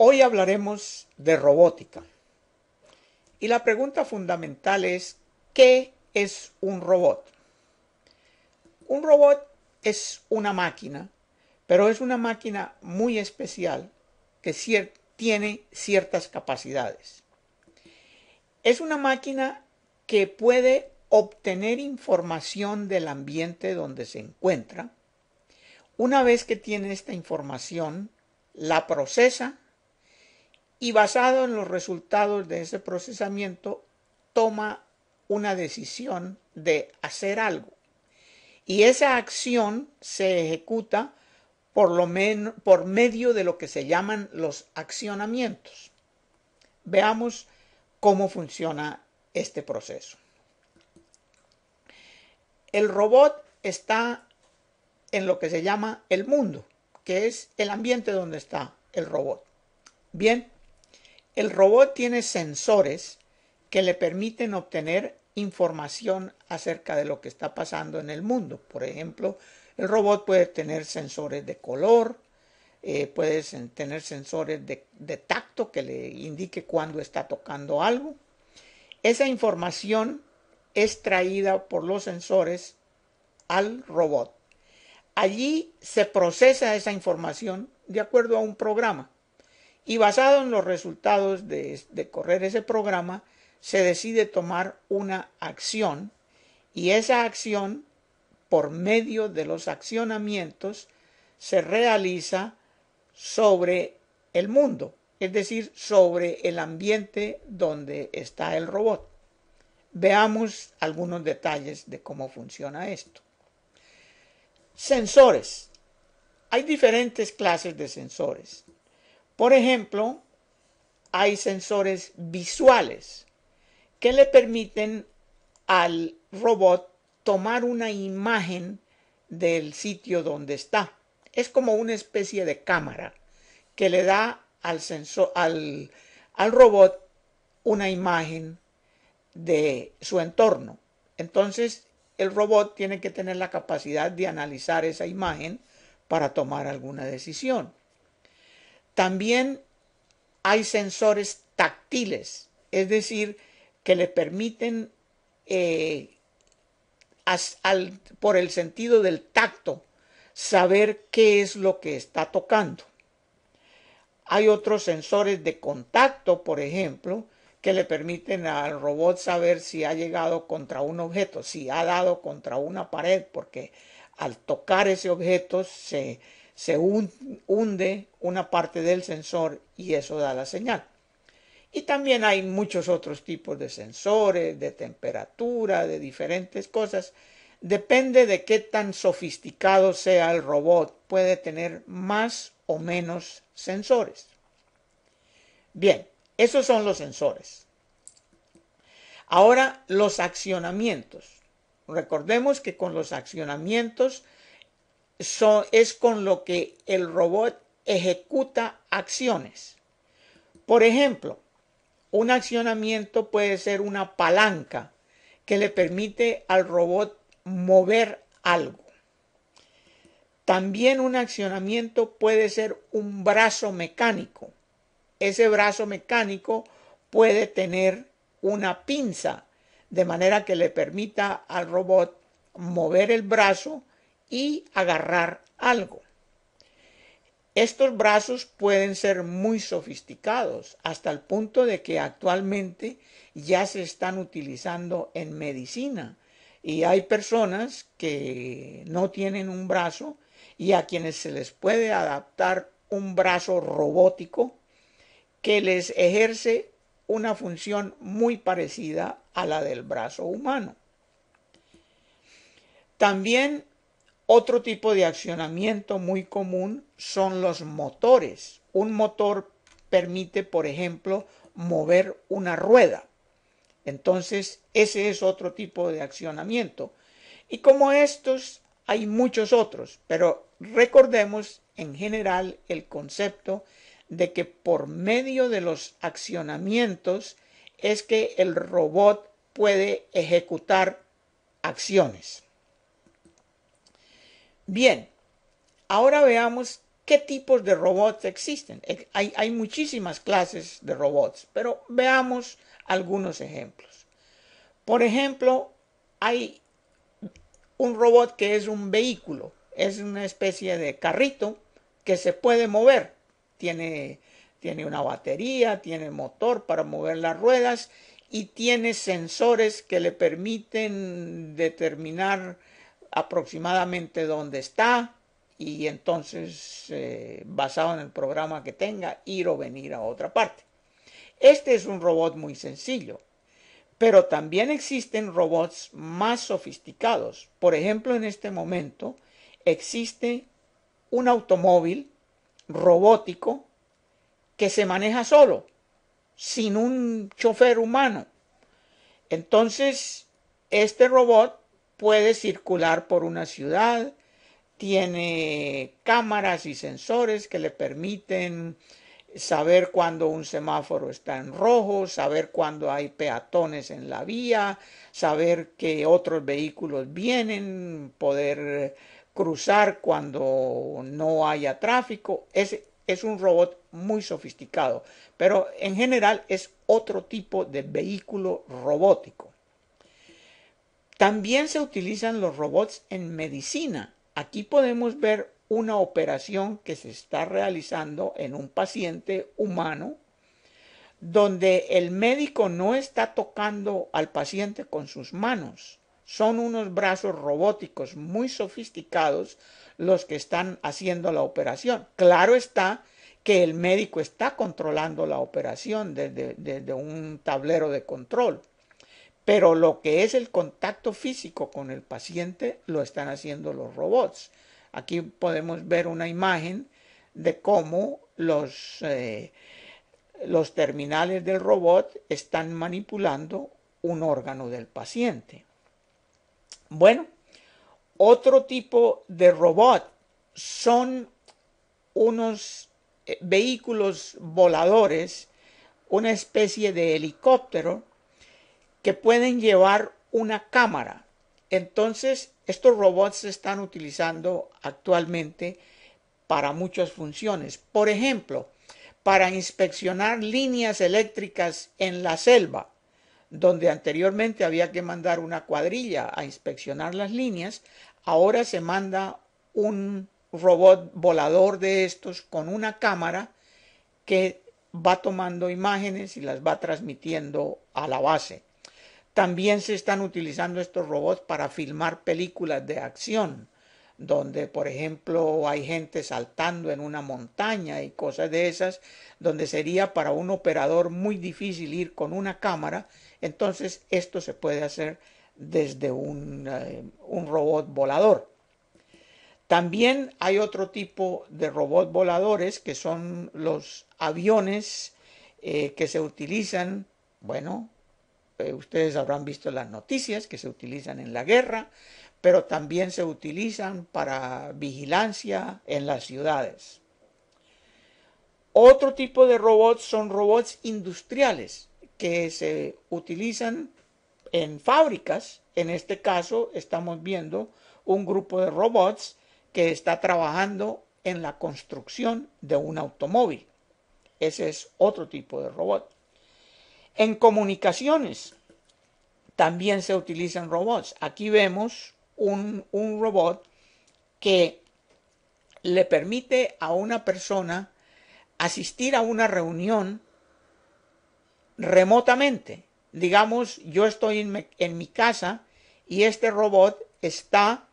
Hoy hablaremos de robótica. Y la pregunta fundamental es, ¿qué es un robot? Un robot es una máquina, pero es una máquina muy especial que tiene ciertas capacidades. Es una máquina que puede obtener información del ambiente donde se encuentra. Una vez que tiene esta información, la procesa y basado en los resultados de ese procesamiento toma una decisión de hacer algo. Y esa acción se ejecuta por medio de lo que se llaman los accionamientos. Veamos cómo funciona este proceso. El robot está en lo que se llama el mundo, que es el ambiente donde está el robot. Bien, el robot tiene sensores que le permiten obtener información acerca de lo que está pasando en el mundo. Por ejemplo, el robot puede tener sensores de color, puede tener sensores de tacto que le indique cuando está tocando algo. Esa información es traída por los sensores al robot. Allí se procesa esa información de acuerdo a un programa. Y basado en los resultados de correr ese programa, se decide tomar una acción y esa acción, por medio de los accionamientos, se realiza sobre el mundo, es decir, sobre el ambiente donde está el robot. Veamos algunos detalles de cómo funciona esto. Sensores. Hay diferentes clases de sensores. Por ejemplo, hay sensores visuales que le permiten al robot tomar una imagen del sitio donde está. Es como una especie de cámara que le da al robot una imagen de su entorno. Entonces, el robot tiene que tener la capacidad de analizar esa imagen para tomar alguna decisión. También hay sensores táctiles, es decir, que le permiten, por el sentido del tacto, saber qué es lo que está tocando. Hay otros sensores de contacto, por ejemplo, que le permiten al robot saber si ha llegado contra un objeto, si ha dado contra una pared, porque al tocar ese objeto se hunde una parte del sensor y eso da la señal. Y también hay muchos otros tipos de sensores, de temperatura, de diferentes cosas. Depende de qué tan sofisticado sea el robot, puede tener más o menos sensores. Bien, esos son los sensores. Ahora, los accionamientos. Recordemos que con los accionamientos es con lo que el robot ejecuta acciones. Por ejemplo, un accionamiento puede ser una palanca que le permite al robot mover algo. También un accionamiento puede ser un brazo mecánico. Ese brazo mecánico puede tener una pinza, de manera que le permita al robot mover el brazo y agarrar algo. Estos brazos pueden ser muy sofisticados, hasta el punto de que actualmente ya se están utilizando en medicina. Y hay personas que no tienen un brazo y a quienes se les puede adaptar un brazo robótico que les ejerce una función muy parecida a la del brazo humano. También otro tipo de accionamiento muy común son los motores. Un motor permite, por ejemplo, mover una rueda. Entonces, ese es otro tipo de accionamiento. Y como estos, hay muchos otros, pero recordemos en general el concepto de que por medio de los accionamientos es que el robot puede ejecutar acciones. Bien, ahora veamos ¿Qué tipos de robots existen? Hay muchísimas clases de robots, pero veamos algunos ejemplos. Por ejemplo, hay un robot que es un vehículo, es una especie de carrito que se puede mover. Tiene, tiene una batería, tiene motor para mover las ruedas y tiene sensores que le permiten determinar aproximadamente dónde está y entonces, basado en el programa que tenga, ir o venir a otra parte. Este es un robot muy sencillo. Pero también existen robots más sofisticados. Por ejemplo, en este momento existe un automóvil robótico que se maneja solo, sin un chofer humano. Entonces, este robot puede circular por una ciudad, tiene cámaras y sensores que le permiten saber cuando un semáforo está en rojo, saber cuando hay peatones en la vía, saber que otros vehículos vienen, poder cruzar cuando no haya tráfico. Es un robot muy sofisticado, pero en general es otro tipo de vehículo robótico. También se utilizan los robots en medicina. Aquí podemos ver una operación que se está realizando en un paciente humano, donde el médico no está tocando al paciente con sus manos. Son unos brazos robóticos muy sofisticados los que están haciendo la operación. Claro está que el médico está controlando la operación desde un tablero de control. Pero lo que es el contacto físico con el paciente lo están haciendo los robots. Aquí podemos ver una imagen de cómo los terminales del robot están manipulando un órgano del paciente. Bueno, otro tipo de robot son unos vehículos voladores, una especie de helicóptero que pueden llevar una cámara. Entonces, estos robots se están utilizando actualmente para muchas funciones. Por ejemplo, para inspeccionar líneas eléctricas en la selva, donde anteriormente había que mandar una cuadrilla a inspeccionar las líneas, ahora se manda un robot volador de estos con una cámara que va tomando imágenes y las va transmitiendo a la base. También se están utilizando estos robots para filmar películas de acción, donde por ejemplo hay gente saltando en una montaña y cosas de esas, donde sería para un operador muy difícil ir con una cámara. Entonces esto se puede hacer desde un robot volador. También hay otro tipo de robots voladores que son los aviones que se utilizan, bueno, ustedes habrán visto las noticias que se utilizan en la guerra, pero también se utilizan para vigilancia en las ciudades. Otro tipo de robots son robots industriales que se utilizan en fábricas. En este caso estamos viendo un grupo de robots que está trabajando en la construcción de un automóvil. Ese es otro tipo de robot. En comunicaciones también se utilizan robots. Aquí vemos un robot que le permite a una persona asistir a una reunión remotamente. Digamos, yo estoy en mi casa y este robot está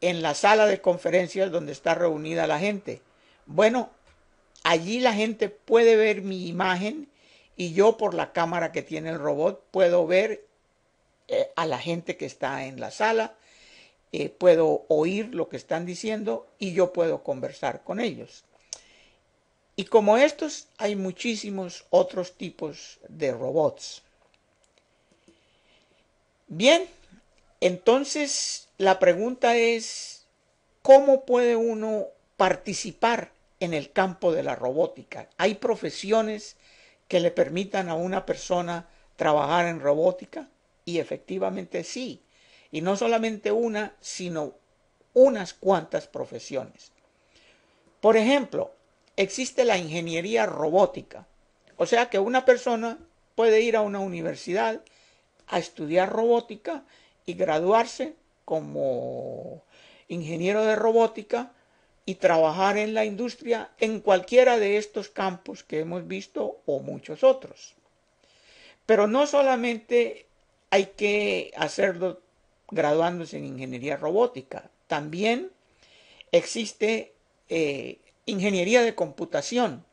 en la sala de conferencias donde está reunida la gente. Bueno, allí la gente puede ver mi imagen y yo por la cámara que tiene el robot puedo ver a la gente que está en la sala, puedo oír lo que están diciendo y yo puedo conversar con ellos. Y como estos hay muchísimos otros tipos de robots. Bien, entonces la pregunta es, ¿cómo puede uno participar en el campo de la robótica? ¿Hay profesiones que le permitan a una persona trabajar en robótica? Y efectivamente sí. Y no solamente una, sino unas cuantas profesiones. Por ejemplo, existe la ingeniería robótica. O sea que una persona puede ir a una universidad a estudiar robótica y graduarse como ingeniero de robótica y trabajar en la industria en cualquiera de estos campos que hemos visto o muchos otros. Pero no solamente hay que hacerlo graduándose en ingeniería robótica, también existe ingeniería de computación,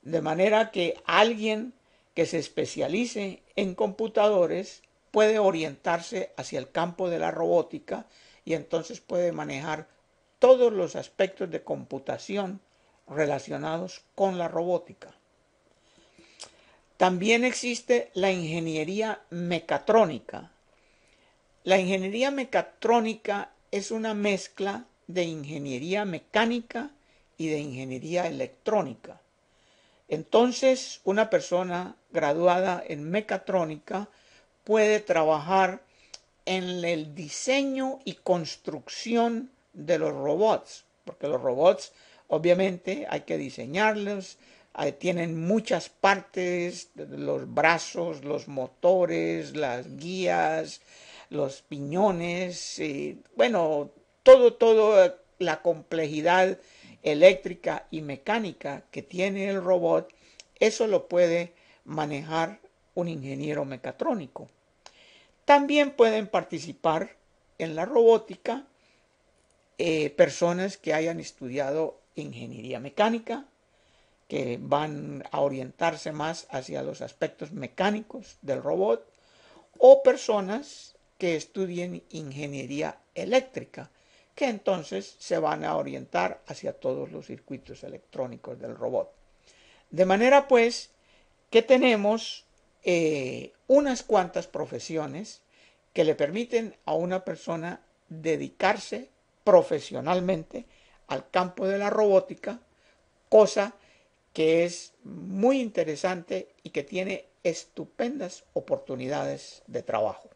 de manera que alguien que se especialice en computadores puede orientarse hacia el campo de la robótica y entonces puede manejar todos los aspectos de computación relacionados con la robótica. También existe la ingeniería mecatrónica. La ingeniería mecatrónica es una mezcla de ingeniería mecánica y de ingeniería electrónica. Entonces, una persona graduada en mecatrónica puede trabajar en el diseño y construcción de los robots, porque los robots obviamente hay que diseñarlos, tienen muchas partes, los brazos, los motores, las guías, los piñones, bueno, toda la complejidad eléctrica y mecánica que tiene el robot, eso lo puede manejar un ingeniero mecatrónico. También pueden participar en la robótica personas que hayan estudiado ingeniería mecánica, que van a orientarse más hacia los aspectos mecánicos del robot, o personas que estudien ingeniería eléctrica, que entonces se van a orientar hacia todos los circuitos electrónicos del robot. De manera pues que tenemos unas cuantas profesiones que le permiten a una persona dedicarse profesionalmente al campo de la robótica, cosa que es muy interesante y que tiene estupendas oportunidades de trabajo.